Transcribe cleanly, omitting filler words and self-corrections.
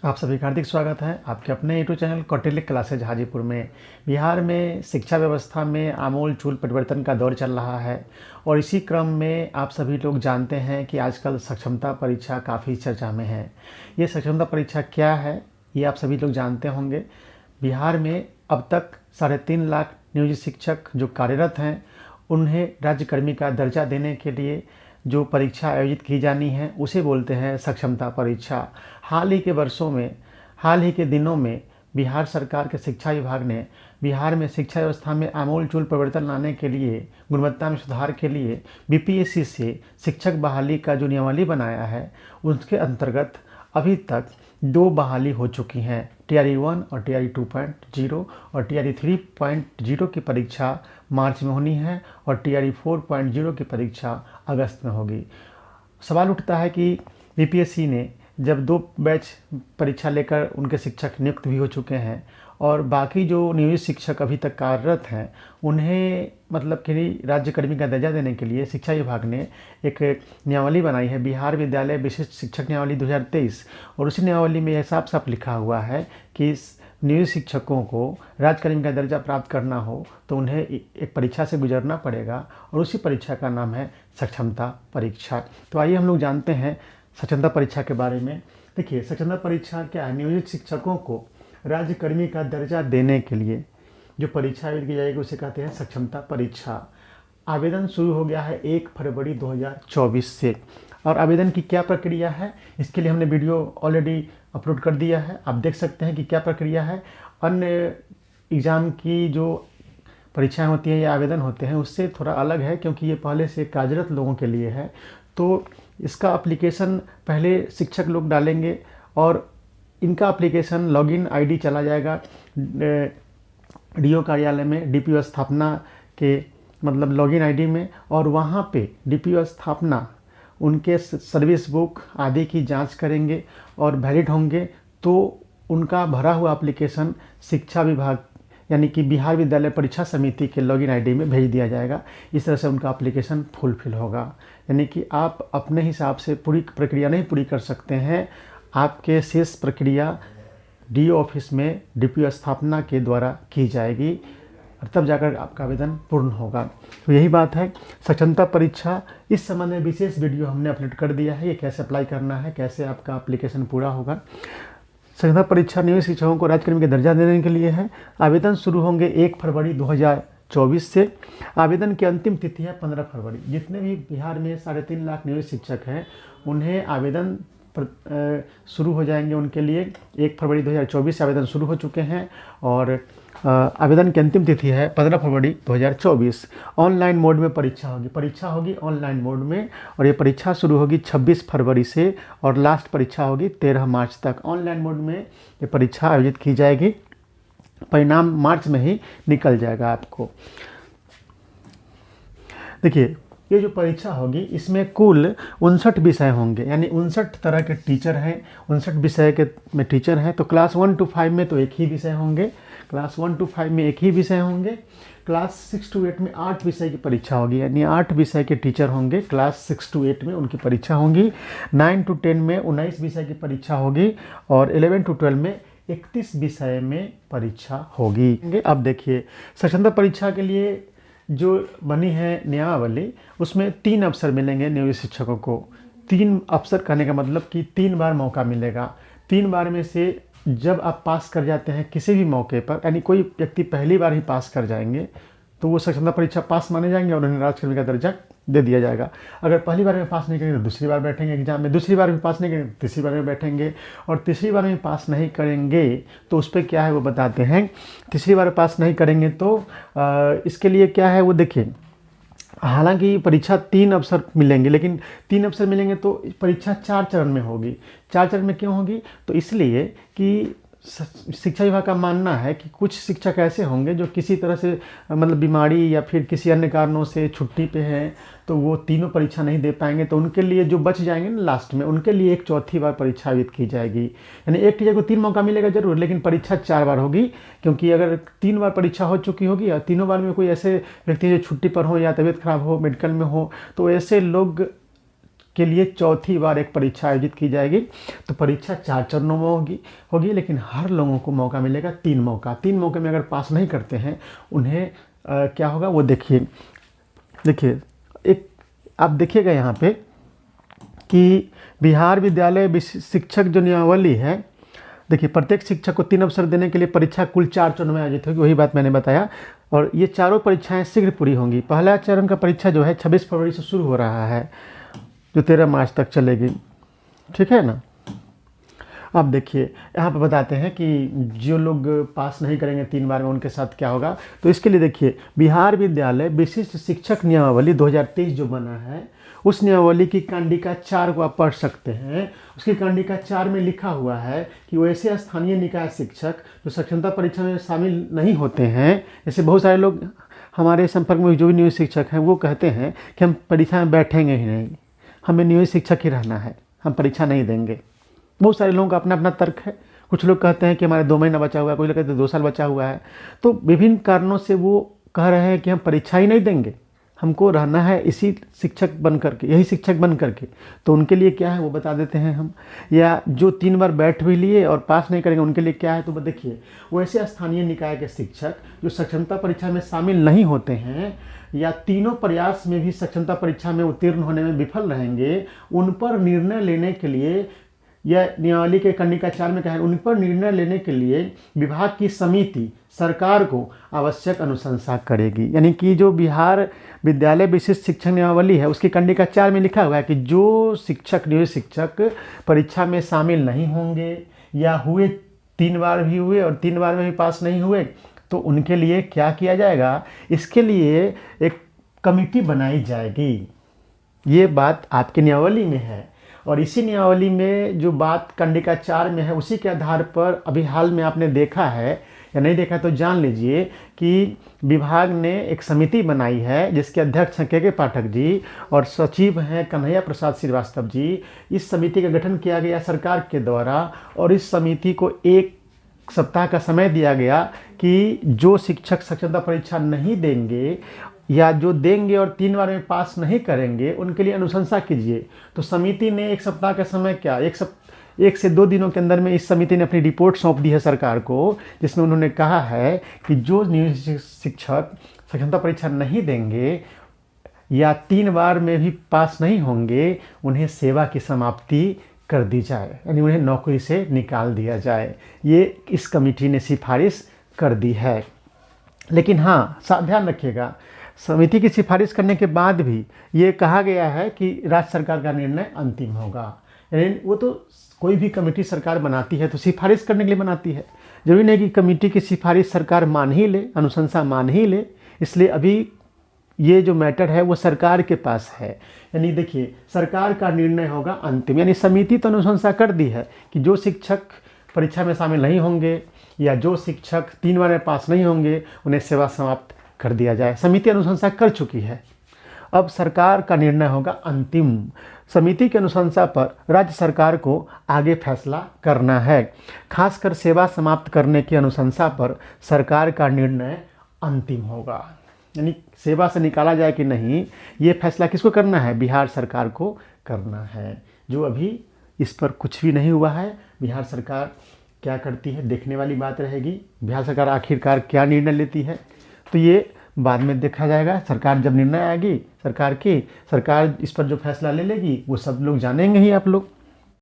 आप सभी का हार्दिक स्वागत है आपके अपने YouTube channel Kautilya classes Hajipur में। बिहार में शिक्षा व्यवस्था में आमूल चूल परिवर्तन का दौर चल रहा है और इसी क्रम में आप सभी लोग जानते हैं कि आजकल सक्षमता परीक्षा काफ़ी चर्चा में है। ये सक्षमता परीक्षा क्या है ये आप सभी लोग जानते होंगे। बिहार में अब तक 3.5 लाख नियोजित शिक्षक जो कार्यरत हैं उन्हें राज्यकर्मी का दर्जा देने के लिए जो परीक्षा आयोजित की जानी है उसे बोलते हैं सक्षमता परीक्षा। हाल ही के दिनों में बिहार सरकार के शिक्षा विभाग ने बिहार में शिक्षा व्यवस्था में आमूल चूल परिवर्तन लाने के लिए, गुणवत्ता में सुधार के लिए बीपीएससी से शिक्षक बहाली का जो नियमावली बनाया है उसके अंतर्गत अभी तक 2 बहाली हो चुकी हैं। टीआरई 1 और टीआरई 2.0 और टीआरई 3.0 की परीक्षा मार्च में होनी है और टीआरई 4.0 की परीक्षा अगस्त में होगी। सवाल उठता है कि बीपीएससी ने जब 2 बैच परीक्षा लेकर उनके शिक्षक नियुक्त भी हो चुके हैं और बाकी जो नियोजित शिक्षक अभी तक कार्यरत हैं उन्हें मतलब कि राज्यकर्मी का दर्जा देने के लिए शिक्षा विभाग ने एक नियमावली बनाई है, बिहार विद्यालय विशिष्ट शिक्षक नियमावली 2023। और उसी नियमावली में यह साफ साफ लिखा हुआ है कि नियोजित शिक्षकों को राज्यकर्मी का दर्जा प्राप्त करना हो तो उन्हें एक परीक्षा से गुजरना पड़ेगा और उसी परीक्षा का नाम है सक्षमता परीक्षा। तो आइए हम लोग जानते हैं सक्षमता परीक्षा के बारे में। देखिए, सक्षमता परीक्षा क्या है? नियोजित शिक्षकों को राज्यकर्मी का दर्जा देने के लिए जो परीक्षा आयोजित की जाएगी उसे कहते हैं सक्षमता परीक्षा। आवेदन शुरू हो गया है 1 फरवरी 2024 से। और आवेदन की क्या प्रक्रिया है इसके लिए हमने वीडियो ऑलरेडी अपलोड कर दिया है, आप देख सकते हैं कि क्या प्रक्रिया है। अन्य एग्ज़ाम की जो परीक्षाएं होती हैं या आवेदन होते हैं उससे थोड़ा अलग है क्योंकि ये पहले से कार्यरत लोगों के लिए है। तो इसका एप्लीकेशन पहले शिक्षक लोग डालेंगे और इनका एप्लीकेशन लॉगिन आईडी चला जाएगा डीओ कार्यालय में, डीपीओ स्थापना के मतलब लॉगिन आईडी में, और वहाँ पे डीपीओ स्थापना उनके सर्विस बुक आदि की जांच करेंगे और वैलिड होंगे तो उनका भरा हुआ एप्लीकेशन शिक्षा विभाग यानी कि बिहार विद्यालय परीक्षा समिति के लॉगिन आईडी में भेज दिया जाएगा। इस तरह से उनका एप्लीकेशन फुलफिल होगा। यानी कि आप अपने हिसाब से पूरी प्रक्रिया नहीं पूरी कर सकते हैं, आपके शेष प्रक्रिया डीओ ऑफिस में डीपीओ स्थापना के द्वारा की जाएगी और तब जाकर आपका आवेदन पूर्ण होगा। तो यही बात है सक्षमता परीक्षा। इस संबंध में विशेष वीडियो हमने अपलोड कर दिया है, ये कैसे अप्लाई करना है, कैसे आपका एप्लीकेशन पूरा होगा। सक्षमता परीक्षा नियोजित शिक्षकों को राज्यकर्मी का दर्जा देने के लिए है। आवेदन शुरू होंगे 1 फरवरी 2024 से। आवेदन की अंतिम तिथि है 15 फरवरी। जितने भी बिहार में 3.5 लाख नियोजित शिक्षक हैं उन्हें आवेदन शुरू हो जाएंगे उनके लिए 1 फरवरी 2024 से आवेदन शुरू हो चुके हैं और आवेदन की अंतिम तिथि है 15 फरवरी 2024। ऑनलाइन मोड में परीक्षा होगी ऑनलाइन मोड में और ये परीक्षा शुरू होगी 26 फरवरी से और लास्ट परीक्षा होगी 13 मार्च तक। ऑनलाइन मोड में ये परीक्षा आयोजित की जाएगी, परिणाम मार्च में ही निकल जाएगा आपको। देखिए, ये जो परीक्षा होगी इसमें कुल 59 विषय होंगे, यानी 59 तरह के टीचर हैं, 59 विषय के में टीचर हैं। तो क्लास 1 to 5 में तो एक ही विषय होंगे, क्लास 1 to 5 में एक ही विषय होंगे। क्लास 6 to 8 में 8 विषय की परीक्षा होगी, यानी 8 विषय के टीचर होंगे क्लास 6 to 8 में, उनकी परीक्षा होगी। 9 to 10 में 19 विषय की परीक्षा होगी और 11 to 12 में 31 विषय में परीक्षा होगी। अब देखिए, सक्षमता परीक्षा के लिए जो बनी है नियमावली उसमें 3 अवसर मिलेंगे नियोजित शिक्षकों को। 3 अवसर कहने का मतलब कि 3 बार मौका मिलेगा। 3 बार में से जब आप पास कर जाते हैं किसी भी मौके पर, यानी कोई व्यक्ति पहली बार ही पास कर जाएंगे तो वो सक्षमता परीक्षा पास माने जाएंगे और उन्हें राज्यकर्मी का दर्जा दे दिया जाएगा। अगर पहली बार में पास नहीं करेंगे तो दूसरी बार बैठेंगे एग्जाम में, दूसरी बार भी पास नहीं करेंगे तो तीसरी बार में बैठेंगे और तीसरी बार में पास नहीं करेंगे तो उस पर क्या है वो बताते हैं। तीसरी बार पास नहीं करेंगे तो इसके लिए क्या है वो देखिए। हालांकि परीक्षा 3 अवसर मिलेंगे, लेकिन 3 अवसर मिलेंगे तो परीक्षा 4 चरण में होगी। 4 चरण में क्यों होगी? तो इसलिए कि शिक्षा विभाग का मानना है कि कुछ शिक्षक ऐसे होंगे जो किसी तरह से मतलब बीमारी या फिर किसी अन्य कारणों से छुट्टी पे हैं तो वो तीनों परीक्षा नहीं दे पाएंगे। तो उनके लिए जो बच जाएंगे ना लास्ट में, उनके लिए एक चौथी बार परीक्षा आयोजित की जाएगी। यानी एक टीचर को 3 मौका मिलेगा जरूर, लेकिन परीक्षा 4 बार होगी, क्योंकि अगर 3 बार परीक्षा हो चुकी होगी और तीनों बार में कोई ऐसे व्यक्ति जो छुट्टी पर हो या तबीयत खराब हो, मेडिकल में हो, तो ऐसे लोग के लिए चौथी बार एक परीक्षा आयोजित की जाएगी। तो परीक्षा 4 चरणों में होगी, लेकिन हर लोगों को मौका मिलेगा 3 मौका। 3 मौके में अगर पास नहीं करते हैं उन्हें क्या होगा वो देखिए एक आप देखिएगा यहाँ पे कि बिहार विद्यालय शिक्षक जो नियमावली है, देखिए प्रत्येक शिक्षक को 3 अवसर देने के लिए परीक्षा कुल 4 चरणों में आयोजित होगी, वही बात मैंने बताया। और ये चारों परीक्षाएं शीघ्र पूरी होंगी। पहला चरण का परीक्षा जो है 26 फरवरी से शुरू हो रहा है, जो 13 मार्च तक चलेगी, ठीक है ना। अब देखिए यहाँ पर बताते हैं कि जो लोग पास नहीं करेंगे 3 बार में उनके साथ क्या होगा। तो इसके लिए देखिए बिहार विद्यालय विशिष्ट शिक्षक नियमावली 2023 जो बना है, उस नियमावली की कांडिका 4 को आप पढ़ सकते हैं। उसकी कांडिका 4 में लिखा हुआ है कि वैसे स्थानीय निकाय शिक्षक जो साक्षरता परीक्षा में शामिल नहीं होते हैं, जैसे बहुत सारे लोग हमारे संपर्क में जो भी नियोजित शिक्षक हैं वो कहते हैं कि हम परीक्षा में बैठेंगे ही नहीं, हमें नियोजित शिक्षक ही रहना है, हम परीक्षा नहीं देंगे। बहुत सारे लोगों का अपना अपना तर्क है। कुछ लोग कहते हैं कि हमारे 2 महीना बचा हुआ है, कोई लोग कहते हैं 2 साल बचा हुआ है। तो विभिन्न कारणों से वो कह रहे हैं कि हम परीक्षा ही नहीं देंगे, हमको रहना है इसी शिक्षक बन करके, यही शिक्षक बन करके। तो उनके लिए क्या है वो बता देते हैं हम। या जो 3 बार बैठ भी लिए और पास नहीं करेंगे उनके लिए क्या है, तो देखिए वैसे स्थानीय निकाय के शिक्षक जो साक्षरता परीक्षा में शामिल नहीं होते हैं या तीनों प्रयास में भी साक्षरता परीक्षा में उत्तीर्ण होने में विफल रहेंगे, उन पर निर्णय लेने के लिए, यह नियमावली के कांडिका 4 में कहा है, उन पर निर्णय लेने के लिए विभाग की समिति सरकार को आवश्यक अनुशंसा करेगी। यानी कि जो बिहार विद्यालय विशिष्ट शिक्षक नियमावली है उसकी कांडिका 4 में लिखा हुआ है कि जो शिक्षक नियोजित शिक्षक परीक्षा में शामिल नहीं होंगे या हुए 3 बार भी हुए और 3 बार में भी पास नहीं हुए, तो उनके लिए क्या किया जाएगा, इसके लिए एक कमेटी बनाई जाएगी। ये बात आपकी नियमावली में है और इसी नियमावली में जो बात कांडिका 4 में है उसी के आधार पर अभी हाल में आपने देखा है या नहीं देखा तो जान लीजिए कि विभाग ने एक समिति बनाई है जिसके अध्यक्ष हैं के पाठक जी और सचिव हैं कन्हैया प्रसाद श्रीवास्तव जी। इस समिति का गठन किया गया सरकार के द्वारा और इस समिति को 1 सप्ताह का समय दिया गया कि जो शिक्षक साक्षरता परीक्षा नहीं देंगे या जो देंगे और 3 बार में पास नहीं करेंगे उनके लिए अनुशंसा कीजिए। तो समिति ने 1 सप्ताह का समय क्या 1 से 2 दिनों के अंदर में इस समिति ने अपनी रिपोर्ट सौंप दी है सरकार को, जिसमें उन्होंने कहा है कि जो नियोजित शिक्षक साक्षरता परीक्षा नहीं देंगे या 3 बार में भी पास नहीं होंगे उन्हें सेवा की समाप्ति कर दी जाए, यानी उन्हें नौकरी से निकाल दिया जाए। ये इस कमेटी ने सिफारिश कर दी है। लेकिन हाँ ध्यान रखिएगा, समिति की सिफारिश करने के बाद भी ये कहा गया है कि राज्य सरकार का निर्णय अंतिम होगा। यानी वो तो कोई भी कमेटी सरकार बनाती है तो सिफारिश करने के लिए बनाती है, जरूरी नहीं कि कमेटी की सिफारिश सरकार मान ही ले, अनुशंसा मान ही ले। इसलिए अभी ये जो मैटर है वो सरकार के पास है। यानी देखिए सरकार का निर्णय होगा अंतिम। यानी समिति तो अनुशंसा कर दी है कि जो शिक्षक परीक्षा में शामिल नहीं होंगे या जो शिक्षक 3 बार में पास नहीं होंगे उन्हें सेवा समाप्त कर दिया जाए। समिति अनुशंसा कर चुकी है, अब सरकार का निर्णय होगा अंतिम। समिति की अनुशंसा पर राज्य सरकार को आगे फैसला करना है। खासकर सेवा समाप्त करने की अनुशंसा पर सरकार का निर्णय अंतिम होगा। यानी सेवा से निकाला जाए कि नहीं, ये फैसला किसको करना है, बिहार सरकार को करना है। जो अभी इस पर कुछ भी नहीं हुआ है, बिहार सरकार क्या करती है देखने वाली बात रहेगी। बिहार सरकार आखिरकार क्या निर्णय लेती है तो ये बाद में देखा जाएगा। सरकार जब निर्णय आएगी सरकार इस पर जो फैसला ले लेगी वो सब लोग जानेंगे ही आप लोग।